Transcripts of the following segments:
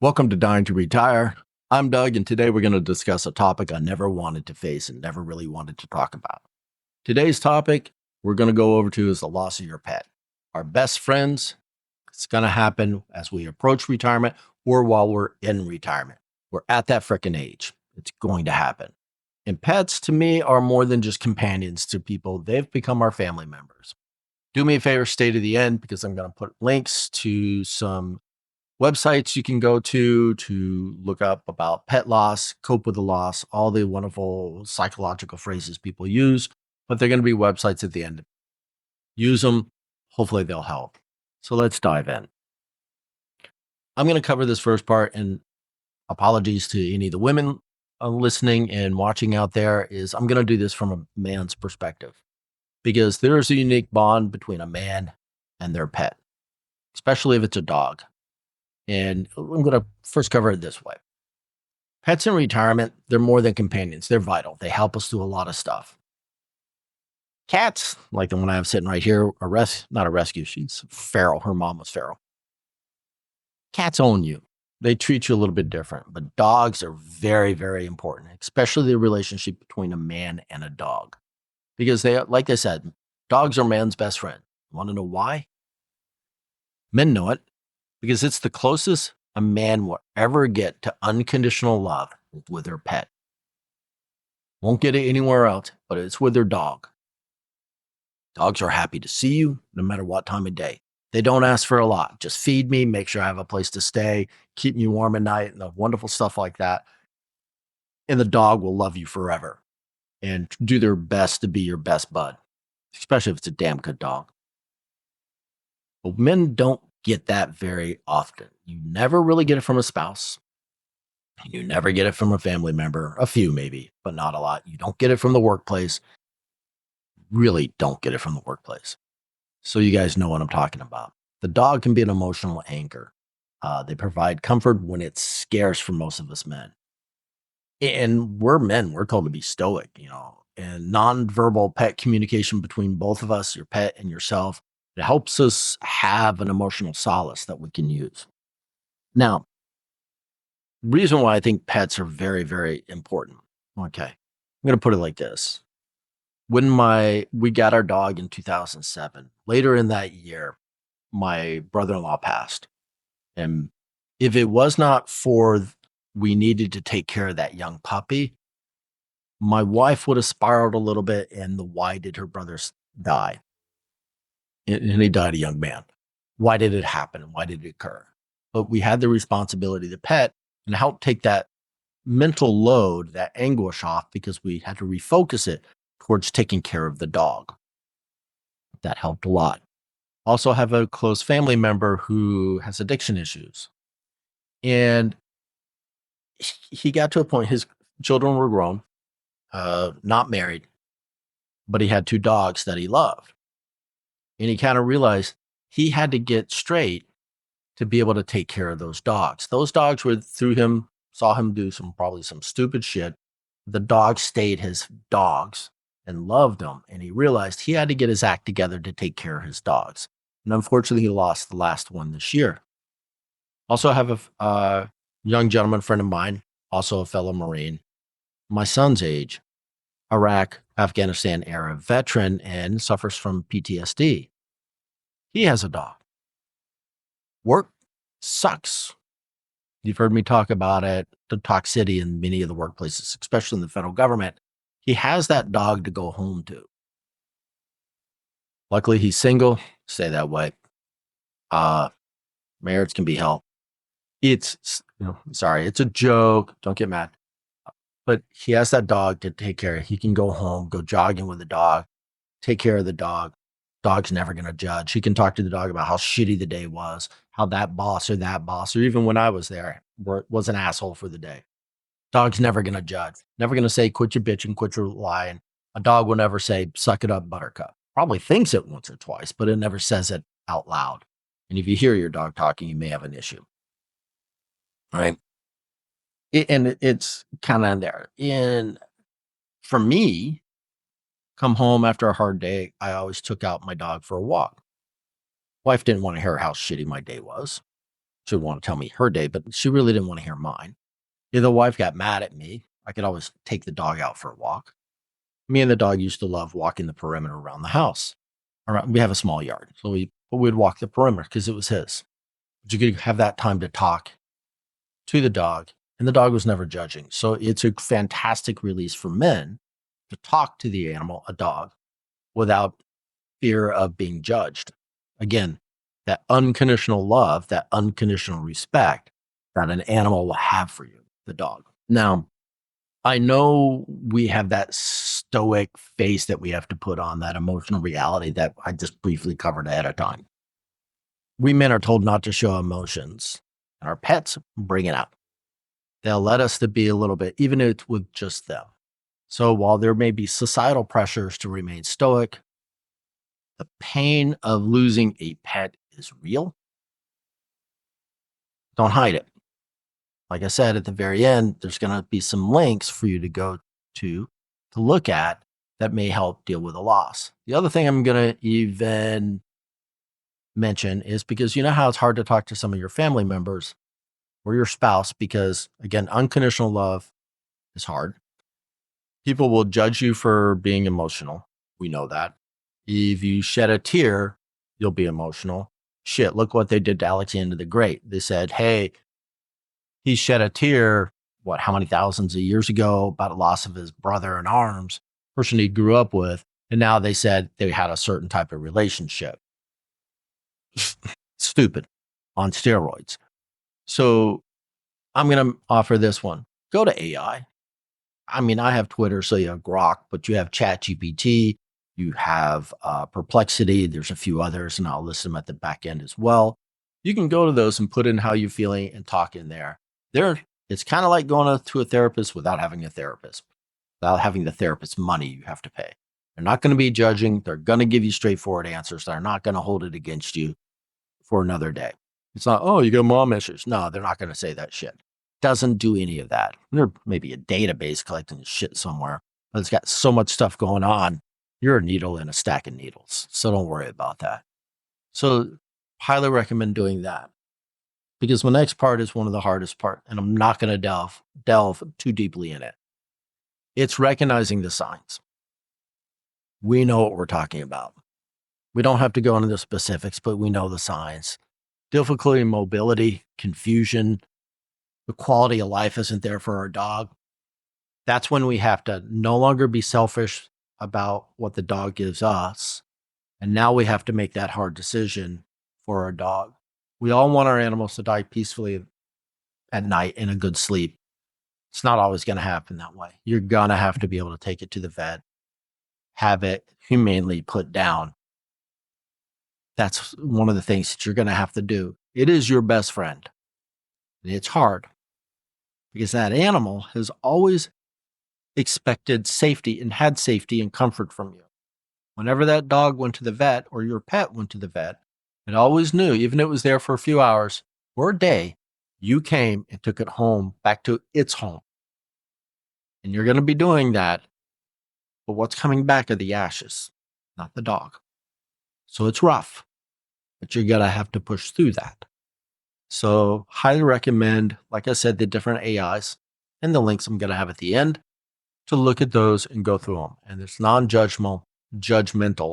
Welcome to Dying to Retire. I'm Doug, and today we're going to discuss a topic I never wanted to face and never really wanted to talk about. Today's topic we're going to go over to is the loss of your pet. Our best friends, it's going to happen as we approach retirement or while we're in retirement. We're at that frickin' age. It's going to happen. And pets, to me, are more than just companions to people. They've become our family members. Do me a favor, stay to the end because I'm going to put links to some websites you can go to look up about pet loss, cope with the loss, all the wonderful psychological phrases people use, but they're going to be websites at the end. Use them. Hopefully they'll help. So let's dive in. I'm going to cover this first part, and apologies to any of the women listening and watching out there, is I'm going to do this from a man's perspective because there's a unique bond between a man and their pet, especially if it's a dog. And I'm going to first cover it this way. Pets in retirement, they're more than companions. They're vital. They help us do a lot of stuff. Cats, like the one I have sitting right here, not a rescue, she's feral. Her mom was feral. Cats own you. They treat you a little bit different, but dogs are very, very important, especially the relationship between a man and a dog. Because they, like I said, dogs are man's best friend. Want to know why? Men know it. Because it's the closest a man will ever get to unconditional love with their pet. Won't get it anywhere else, but it's with their dog. Dogs are happy to see you no matter what time of day. They don't ask for a lot. Just feed me, make sure I have a place to stay, keep me warm at night, and the wonderful stuff like that. And the dog will love you forever and do their best to be your best bud, especially if it's a damn good dog. But men don't get that very often. You never really get it from a spouse. You never get it from a family member, a few maybe, but not a lot. You don't get it from the workplace. Really don't get it from the workplace. So you guys know what I'm talking about. The dog can be an emotional anchor. They provide comfort when it's scarce for most of us men. And we're men, we're told to be stoic, and nonverbal pet communication between both of us, your pet and yourself, it helps us have an emotional solace that we can use. Now, reason why I think pets are very, very important. Okay. I'm going to put it like this. When we got our dog in 2007, later in that year, my brother-in-law passed. And if it was not for we needed to take care of that young puppy, my wife would have spiraled a little bit. And why did her brother die? And he died a young man. Why did it happen? Why did it occur? But we had the responsibility to pet and help take that mental load, that anguish off, because we had to refocus it towards taking care of the dog. That helped a lot. Also have a close family member who has addiction issues. And he got to a point, his children were grown, not married, but he had two dogs that he loved. And he kind of realized he had to get straight to be able to take care of those dogs. Those dogs were through him, saw him do probably some stupid shit. The dogs stayed his dogs and loved them. And he realized he had to get his act together to take care of his dogs. And unfortunately, he lost the last one this year. Also have a young gentleman friend of mine, also a fellow Marine, my son's age, Iraq, Afghanistan era veteran, and suffers from PTSD. He has a dog. Work sucks. You've heard me talk about it, the toxicity in many of the workplaces, especially in the federal government. He has that dog to go home to. Luckily, he's single. Stay that way. Marriage can be hell. It's a joke. Don't get mad. But he has that dog to take care of. He can go home, go jogging with the dog, take care of the dog. Dog's never going to judge. He can talk to the dog about how shitty the day was, how that boss, or even when I was there, was an asshole for the day. Dog's never going to judge. Never going to say, quit your bitching, quit your lying. A dog will never say, suck it up, buttercup. Probably thinks it once or twice, but it never says it out loud. And if you hear your dog talking, you may have an issue. Right? It's kind of there. And for me, come home after a hard day, I always took out my dog for a walk. Wife didn't want to hear how shitty my day was. She would want to tell me her day, but she really didn't want to hear mine. If the wife got mad at me, I could always take the dog out for a walk. Me and the dog used to love walking the perimeter around the house. We have a small yard, so we'd walk the perimeter because it was his. But you could have that time to talk to the dog, and the dog was never judging. So it's a fantastic release for men to talk to the animal, a dog, without fear of being judged. Again, that unconditional love, that unconditional respect that an animal will have for you, the dog. Now, I know we have that stoic face that we have to put on, that emotional reality that I just briefly covered ahead of time. We men are told not to show emotions, and our pets bring it out. They'll let us to be a little bit, even if it's with just them. So while there may be societal pressures to remain stoic, the pain of losing a pet is real. Don't hide it. Like I said at the very end, there's going to be some links for you to go to look at that may help deal with a loss. The other thing I'm going to even mention is because you know how it's hard to talk to some of your family members or your spouse because, again, unconditional love is hard. People will judge you for being emotional. We know that. If you shed a tear, you'll be emotional. Shit, look what they did to Alexander the Great. They said, hey, he shed a tear, how many thousands of years ago about a loss of his brother in arms, person he grew up with. And now they said they had a certain type of relationship. Stupid on steroids. So I'm going to offer this one. Go to AI. I mean, I have Twitter, so you have Grok, but you have ChatGPT, you have Perplexity. There's a few others, and I'll list them at the back end as well. You can go to those and put in how you're feeling and talk in there. It's kind of like going to a therapist without having a therapist, without having the therapist's money you have to pay. They're not going to be judging. They're going to give you straightforward answers. They're not going to hold it against you for another day. It's not, oh, you got mom issues. No, they're not going to say that shit. Doesn't do any of that. There may be a database collecting shit somewhere, but it's got so much stuff going on. You're a needle in a stack of needles. So don't worry about that. So highly recommend doing that because the next part is one of the hardest part, and I'm not going to delve too deeply in it. It's recognizing the signs. We know what we're talking about. We don't have to go into the specifics, but we know the signs. Difficulty in mobility, confusion, the quality of life isn't there for our dog. That's when we have to no longer be selfish about what the dog gives us. And now we have to make that hard decision for our dog. We all want our animals to die peacefully at night in a good sleep. It's not always going to happen that way. You're going to have to be able to take it to the vet, have it humanely put down. That's one of the things that you're going to have to do. It is your best friend. It's hard because that animal has always expected safety and had safety and comfort from you. Whenever that dog went to the vet or your pet went to the vet, it always knew, even if it was there for a few hours or a day, you came and took it home, back to its home. And you're going to be doing that. But what's coming back are the ashes, not the dog. So it's rough, but you're going to have to push through that. So highly recommend, like I said, the different AIs and the links I'm going to have at the end to look at those and go through them. And it's non-judgmental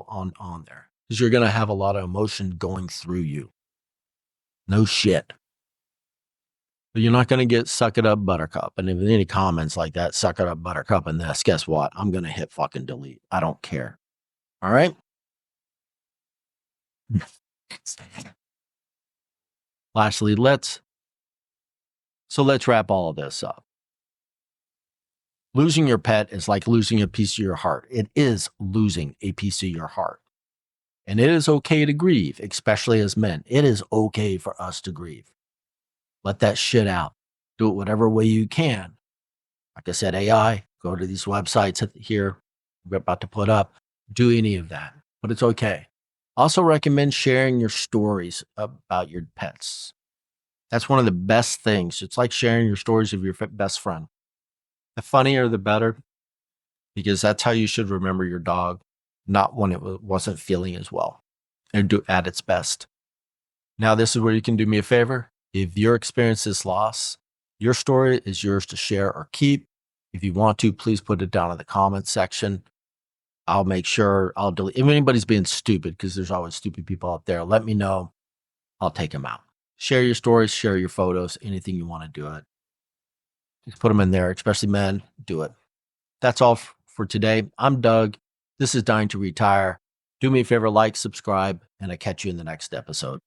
on there because you're going to have a lot of emotion going through you. No shit. But you're not going to get suck it up buttercup. And if any comments like that, suck it up buttercup and this, guess what? I'm going to hit fucking delete. I don't care. All right. Lastly, let's wrap all of this up. Losing your pet is like losing a piece of your heart. It is losing a piece of your heart. And it is okay to grieve, especially as men. It is okay for us to grieve. Let that shit out. Do it whatever way you can. Like I said, AI, go to these websites here we're about to put up. Do any of that, but it's okay. Also recommend sharing your stories about your pets. That's one of the best things. It's like sharing your stories of your best friend. The funnier, the better, because that's how you should remember your dog, not when it wasn't feeling as well and do at its best. Now, this is where you can do me a favor. If you're experiencing this loss, your story is yours to share or keep. If you want to, please put it down in the comments section. I'll make sure I'll delete. If anybody's being stupid, because there's always stupid people out there, let me know. I'll take them out. Share your stories, share your photos, anything you want to do it. Just put them in there, especially men. Do it. That's all for today. I'm Doug. This is Dying to Retire. Do me a favor, like, subscribe, and I'll catch you in the next episode.